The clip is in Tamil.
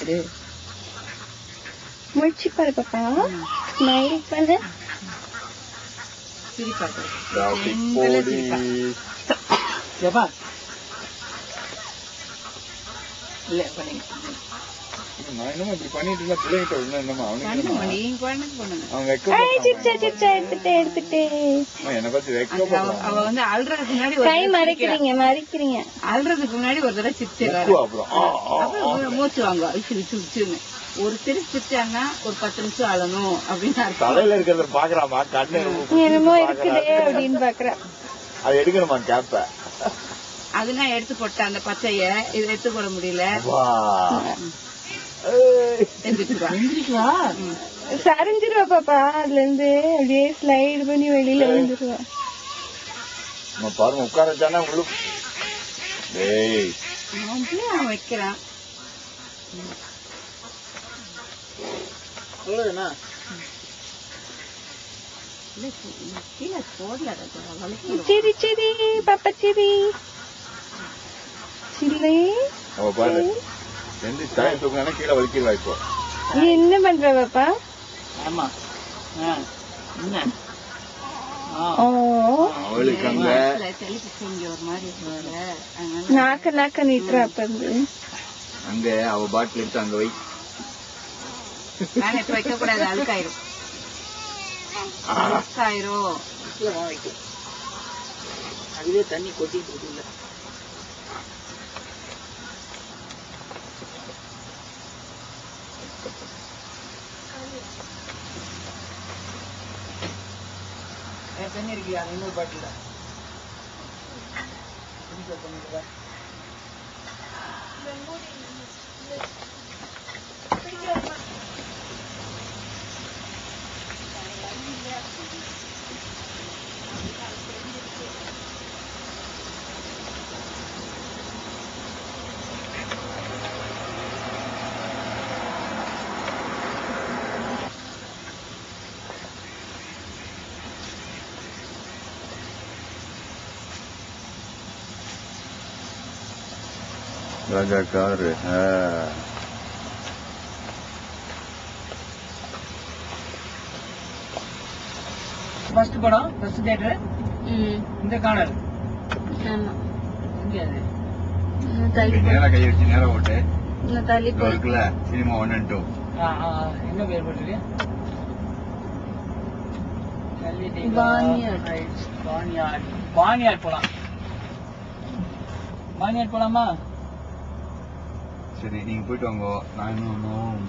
பாத்துரு. முடிச்சு பாரு பாப்பா. ஸ்மைல் பண்ணு. சிரிப்பாரு. ஏப்பா இல்ல பண்ணுங்க. நான் என்னமா இப்படி பண்ணிட்டு இருந்தா பிள்ளைகிட்ட ஒண்ணு என்னமா பண்ணுங்க நீங்க பண்ணுங்க. என்னை பத்தி வைக்க அவ வந்து அழுறதுக்கு முன்னாடி கை மறைக்கிறீங்க அழுறதுக்கு முன்னாடி ஒரு தடவை சிரிச்சிடறாரு. அப்புறம் மூச்சு வாங்க விச்சுன்னு ஒரு சிரிச்சிட்டாங்கன்னா ஒரு 10 நிமிஷம் அழணும் அப்படின்னு தலையில இருக்கிறத பாக்குறாமா கண்ணு என்னமோ இருக்குதே அப்படின்னு பாக்குறேன். அது எடுக்கணுமா கேப்ப அதெல்லாம் எடுத்து போட்டேன். அந்த பச்சைய இதை எடுத்து போட முடியல. சரிஞ்சிருவா பாப்பா. அதுல இருந்து அப்படியே ஸ்லைடு பண்ணி வெளியில வந்துருவா. பாருங்க உட்கார வச்சானா உங்களுக்கு அவன் வைக்கிறான். சிரி சிரி பாப்பா சிரி சில்லி. அவ பாரு எந்த தலை தூக்கினா கீழே வலிக்கிறா. இப்போ நீ என்ன பண்ற பாப்பா? ஆமா அவளுக்கு அங்க நாக்க நீட்டுறா. அப்ப இருந்து அங்க அவ பாட்டில் எடுத்து அங்க வை. வைக்க கூடாது. அழுக்காயிரும். அதுவே தண்ணி கொட்டிட்டு இருக்குல்ல. தண்ணி இருக்கியா? இன்னொரு பாட்டில ராஜா காரு. ஃபர்ஸ்ட் படம் ஃபர்ஸ்ட் தியேட்டர் இந்த கார்னர். நேரம் கை வச்சு நேரம் ஓட்டு தள்ளி இருக்குல்ல சினிமா 1 and 2. என்ன பேர் போட்டுருக்கு? பானியார் போலாம். பானியார் போலாமா? சரி நீங்க போயிட்டு வாங்க. நான் இன்னும்